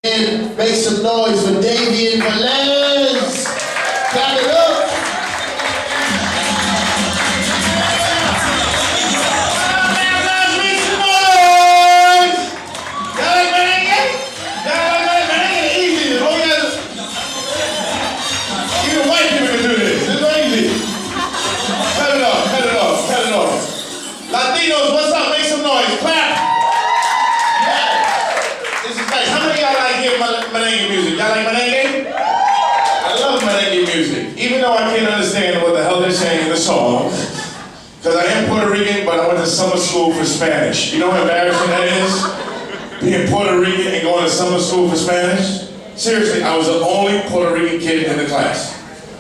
And make some noise for Davey and Velez. Clap it up. Even white people can do this. It's so easy. Cut it off, cut it off, cut it off. Latinos, what's up? Make some noise. Clap. How many of y'all like hearing merengue music? Y'all like merengue? I love merengue music. Even though I can't understand what the hell they're saying in the song. Because I am Puerto Rican, but I went to summer school for Spanish. You know how embarrassing that is? Being Puerto Rican and going to summer school for Spanish? Seriously, I was the only Puerto Rican kid in the class.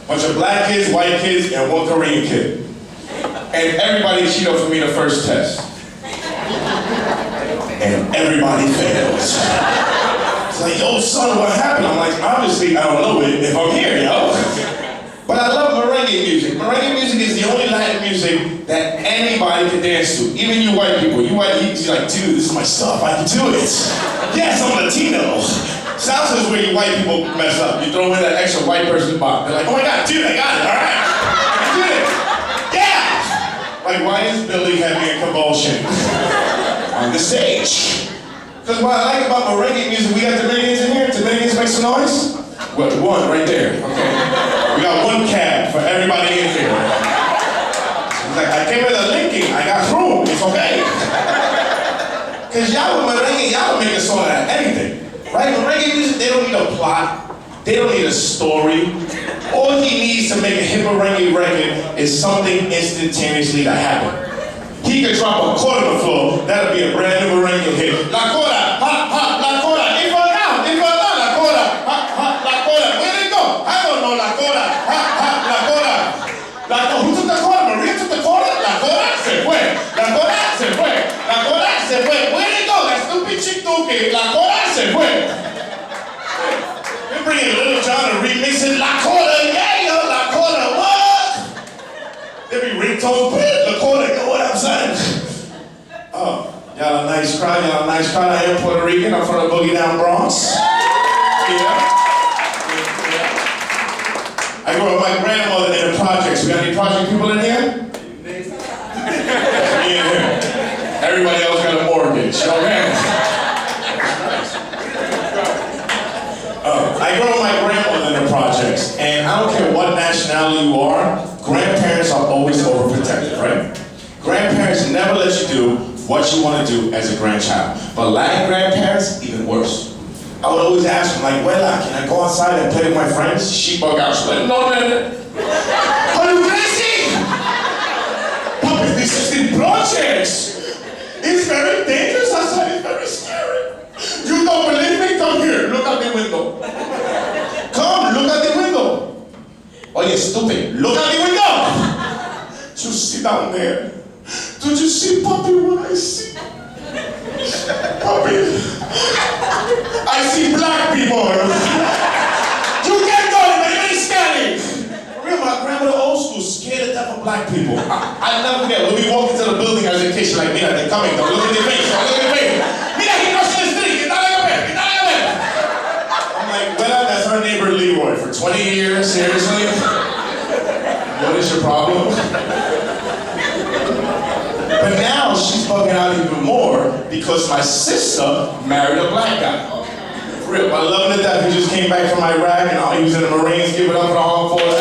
Bunch of black kids, white kids, and one Korean kid. And everybody cheated for me the first test. And everybody fails. It's like, yo, son, what happened? I'm like, obviously, I don't know it if I'm here, yo. But I love merengue music. Merengue music is the only Latin music that anybody can dance to. Even you white people. You white people, you're like, dude, this is my stuff. I can do it. Yes, I'm Latino. Salsa is where you white people mess up. You throw in that extra white person box. They're like, oh my God, dude, I got it, all right? I did it. Yeah! Like, why is Billy having a convulsion on the stage? Because what I like about merengue music, we got Dominicans in here. Dominicans make some noise? What, one right there, okay. We got one cab for everybody in here. He's like, I came with a linking, I got room, it's okay. Because y'all with merengue, y'all make a song out of anything. Right? Merengue music, they don't need a plot. They don't need a story. All he needs to make a hit merengue record is something instantaneously to happen. He could drop a chord on the floor, that'll be a brand new merengue hit. La coda, ha, ha, la coda, la coda, ha, ha, la coda. Where'd it go? I don't know, la coda, ha, ha, la coda. Who took the coda? Maria took the coda? La coda se fue. La coda se fue. La coda se fue. Where'd it go? That stupid chick tuque. La coda se fue. We're bringing Little John to remix it. La coda, yeah, yo, la coda, what? There be ringtones, la coda, yo, what I'm saying? Oh, y'all a nice crowd, y'all a nice crowd. I am Puerto Rican, I'm from the Boogie Down Bronx. Yeah. I grew up with my grandmother in the projects. We got any project people in here? Me in here. Everybody else got a mortgage, okay? I grew up with my grandmother in the projects, and I don't care what nationality you are, grandparents are always overprotective, right? Grandparents never let you do what you want to do as a grandchild. But Latin grandparents, even worse. I would always ask them, like, Abuela, can I go outside and play with my friends? She bug out, she's like, no, man. Are you crazy? Papi, this is in projects. It's very dangerous outside, it's very scary. You don't believe me? Come here, look out the window. Come, look out the window. Oh, you stupid, look out the window. Just sit down there. Don't you see, Papi, what I see? Papi, I see black people. You can't go, but you're very scary. For real, my grandmother old school, scared to death of black people. I never forget, when we walk into the building as a kid, she's like, mira, they're coming, don't look at their face, don't look at their face. Mira, he crossing the street, está like a man, está like a man. I'm like, well, that's our neighbor Leroy for 20 years, seriously? What is your problem? But now she's bugging out even more because my sister married a black guy. For real, I love him to death. He just came back from Iraq and he was in the Marines, give it up for the armed forces.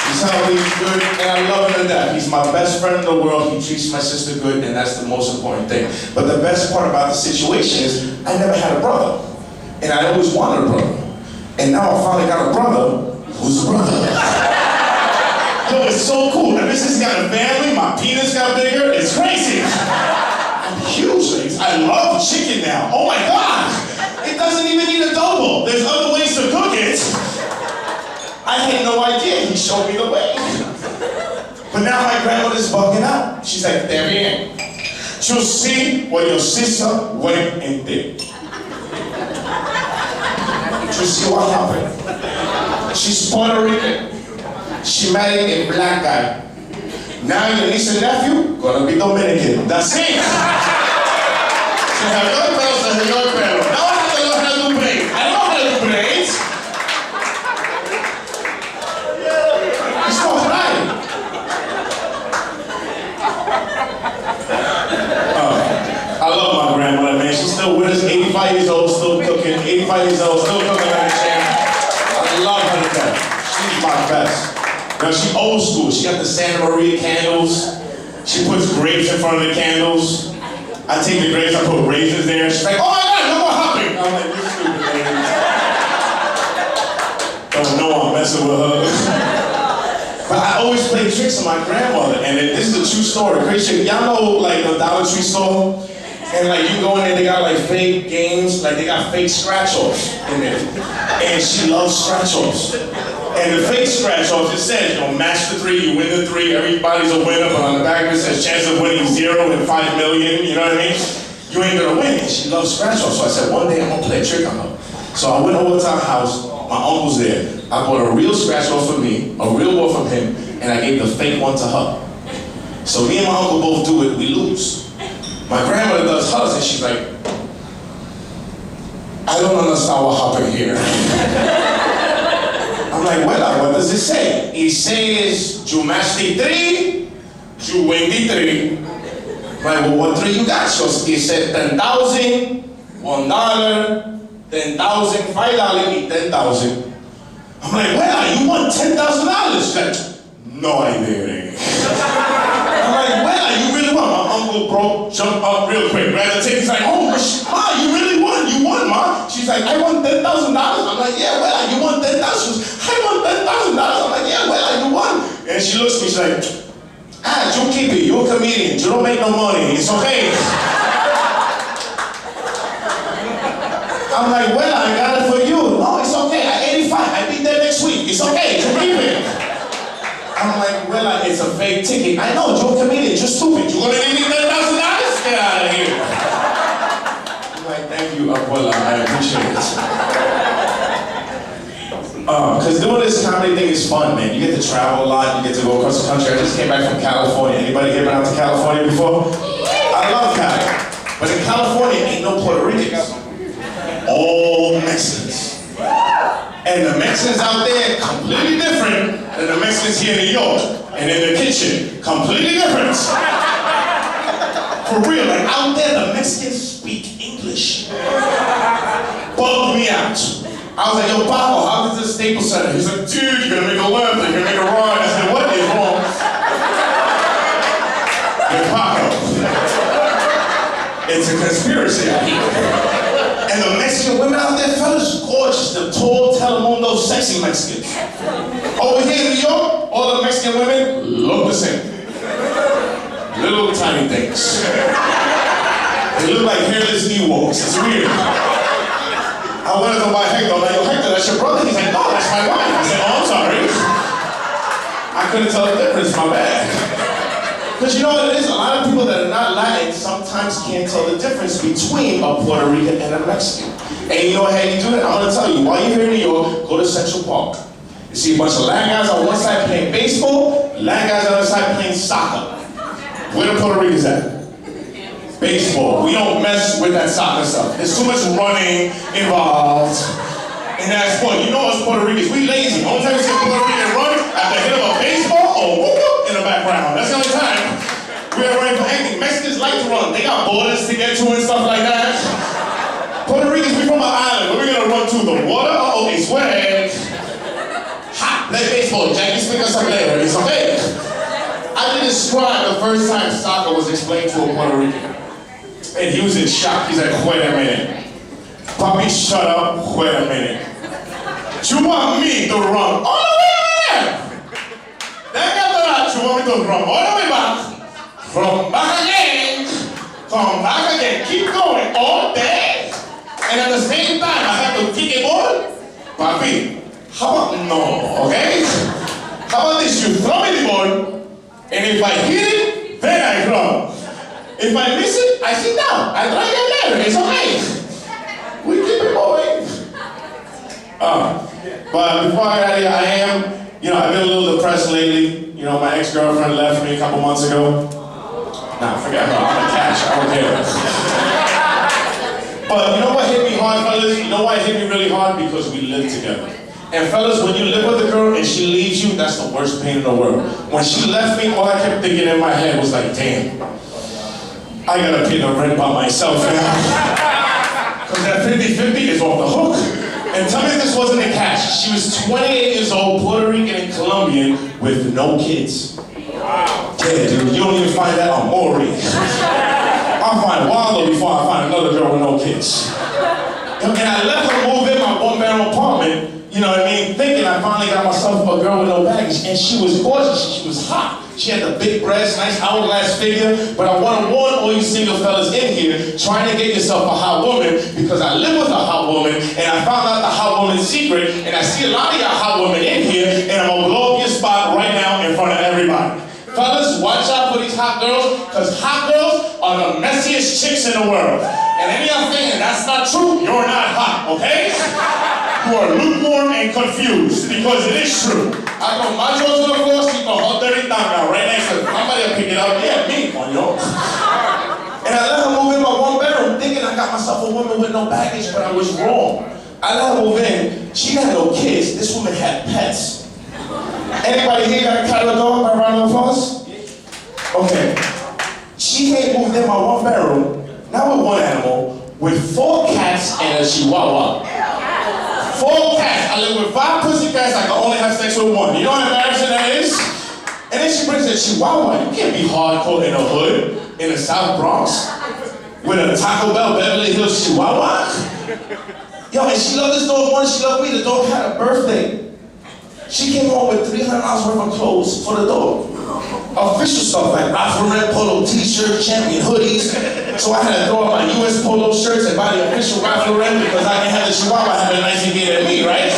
He's healthy, he's good, and I love him to death. He's my best friend in the world. He treats my sister good, and that's the most important thing. But the best part about the situation is I never had a brother. And I always wanted a brother. And now I finally got a brother who's a brother. Yo, it's so cool. Ever since I got a family, my penis got bigger. It's crazy. I'm huge. I love chicken now. Oh my God. It doesn't even need adobo. There's other ways to cook it. I had no idea. He showed me the way. But now my grandmother's bugging out. She's like, there bien. You see what your sister went and did. You see what happened? She's Puerto Rican. She married a black guy. Now your niece and nephew gonna be Dominican. That's it. Now I have to learn how to do braids. I don't know how to do braids. It's not right. I love my grandmother, man. She's still with us, 85 years old, still cooking. 85 years old, still cooking like a champ. I love her to death. She's my best. Now, she's old school. She got the Santa Maria candles. She puts grapes in front of the candles. I take the grapes, I put raisins there. She's like, oh my God, no more hopping. I'm like, you stupid lady. Don't know I'm messing with her. But I always play tricks on my grandmother. And this is a true story. Crazy. Y'all know like the Dollar Tree store? And like you go in there, they got like fake games, like they got fake scratch-offs in there. And she loves scratch-offs. And the fake scratch-offs, it says, match the 3, you win the 3, everybody's a winner, but on the back of it says chance of winning 0 and 5 million, you know what I mean? You ain't gonna win. And she loves scratch-offs. So I said, one day I'm gonna play a trick on her. So I went over to her house, my uncle's there. I bought a real scratch-off for me, a real one from him, and I gave the fake one to her. So me and my uncle both do it, we lose. My grandmother does hers, and she's like, I don't understand what happened here. I'm like, well, what does it say? It says, you match the 3, you win the 3. I'm like, well, what 3 you got? So it said 10,000, $1, 10,000, $5, and 10,000. I'm like, well, you won $10,000. She's like, no, I didn't. I'm like, well, you really won. My uncle, bro, jumped up real quick, grabbed the ticket. He's like, oh, Ma, you really won. You won, Ma. She's like, I won $10,000. I'm like, yeah, well, you won $10,000. I won $10,000. I'm like, yeah, well, you won. And she looks at me, she's like, you keep it. You're a comedian. You don't make no money. It's okay. I'm like, well, I got it for you. No, it's okay. At 85, I'll be there next week. It's okay. You keep it. I'm like, well, it's a fake ticket. I know, you're a comedian. You're stupid. You want to give me $10,000? Get out of here. I'm like, thank you, Abuela. I appreciate it. Because doing this comedy thing is fun, man. You get to travel a lot. You get to go across the country. I just came back from California. Anybody here been out to California before? I love Cali. But in California, ain't no Puerto Ricans. All Mexicans. And the Mexicans out there, completely different than the Mexicans here in New York. And in the kitchen, completely different. For real, like out there, the Mexicans speak English. Bugged me out. I was like, yo, Paco, how is this Staples Center? He's like, dude, you're gonna make a left, you're gonna make a right. I said, what is wrong? Yo, Paco. It's a conspiracy out here. And the Mexican women out there, fellas, gorgeous. The tall, telemundo, sexy Mexicans. Over here in New York, all the Mexican women look the same. Little tiny things. They look like hairless Ewoks. It's weird. I wanted to buy Hector. I'm like, yo, Hector, that's your brother? He's like, no, that's my wife. I said, oh, I'm sorry. I couldn't tell the difference, my bad. Because you know what it is? A lot of people that are not Latin sometimes can't tell the difference between a Puerto Rican and a Mexican. And you know how you do that? I'm going to tell you, while you're here in New York, go to Central Park. You see a bunch of Latin guys on one side playing baseball, Latin guys on the other side playing soccer. Where the Puerto Ricans at? Baseball. We don't mess with that soccer stuff. There's too much running involved in that sport. You know us Puerto Ricans, we lazy. Only time we see a Puerto Rican run at the hit of a baseball or whoop whoop in the background. That's the only time we're running for anything. Mexicans like to run. They got borders to get to and stuff like that. Puerto Ricans, we from an island. Where we gonna run to? The water? Uh-oh, it's wet. Hot, play baseball. Jackie, speak us up later. It's okay. I did describe the first time soccer was explained to a Puerto Rican. And he was in shock. He's like, wait a minute. Papi, shut up. Wait a minute. You want me to run all the way over there? You want me to run all the way back? From back again. Come back again. Keep going all day. And at the same time, I have to kick a ball? Papi, how about no, okay? How about this? You throw me the ball. And if I hit it, then I run. If I miss it, I sit down. I try again later. It's okay. We keep it going. But before I got here, I am, I've been a little depressed lately. My ex-girlfriend left me a couple months ago. Nah, forget her. I'm a catch. I don't care. But you know what hit me hard, fellas? You know why it hit me really hard? Because we live together. And fellas, when you live with a girl and she leaves you, that's the worst pain in the world. When she left me, all I kept thinking in my head was like, damn, I gotta pay the rent by myself now. Because that 50-50 is off the hook. And tell me this wasn't a catch. She was 28 years old, Puerto Rican and Colombian, with no kids. Wow. Yeah, dude, you don't even find that on Maury. I'll find Waldo before I find another girl with no kids. And I let her move in my one-bedroom apartment, you know what I mean, thinking I finally got myself a girl with no baggage. And she was gorgeous, she was hot. She had the big breasts, nice hourglass figure. But I want to warn all you single fellas in here trying to get yourself a hot woman, because I live with a hot woman and I found out the hot woman's secret, and I see a lot of y'all hot women in here, and I'm going to blow up your spot right now in front of everybody. Fellas, watch out for these hot girls, because hot girls are the messiest chicks in the world. And any of y'all thinking that's not true, you're not hot, okay? You are lukewarm and confused, because it is true. I go my jaw to the floor, she go all dirty down now, right next to her. Somebody will pick it up, yeah, me, you know? And I let her move in my one bedroom, thinking I got myself a woman with no baggage, but I was wrong. I let her move in, she had no kids, this woman had pets. Anybody here got a cat or a dog by round of applause? Okay. She had moved in my one bedroom, not with one animal, with 4 cats and a chihuahua. 4 cats. I live with 5 pussycats, I can only have sex with 1. You know how embarrassing that is? And then she brings a chihuahua. You can't be hardcore in the hood, in the South Bronx, with a Taco Bell Beverly Hills chihuahua. Yo, and she loved this dog more than she loved me. The dog had a birthday. She came home with $300 worth of clothes for the dog. Official stuff like Ralph Lauren polo t-shirt, champion hoodies. So I had to throw out my US polo shirts and buy the official Ralph Lauren, because I didn't have the chihuahua having a nice engagement at me, right?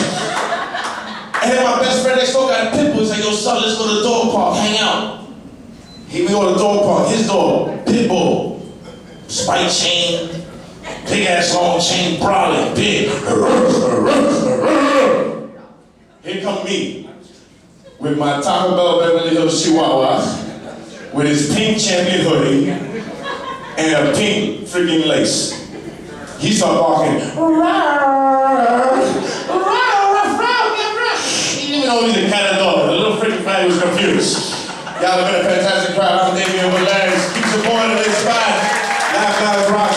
And then my best friend next door got a pit bull. He's like, yo son, let's go to the dog park, hang out. We go to the dog park, his dog, pit bull, spike chain, big ass long chain, brolic, big. Here come me, with my Taco Bell Beverly Hills chihuahua, with his pink champion hoodie, and a pink freaking lace. He started barking, he didn't even know he's a cat or dog. The little freaking fan was confused. Y'all have been a fantastic crowd. I'm Velez. Keep supporting this spot. Laugh, laugh, rock.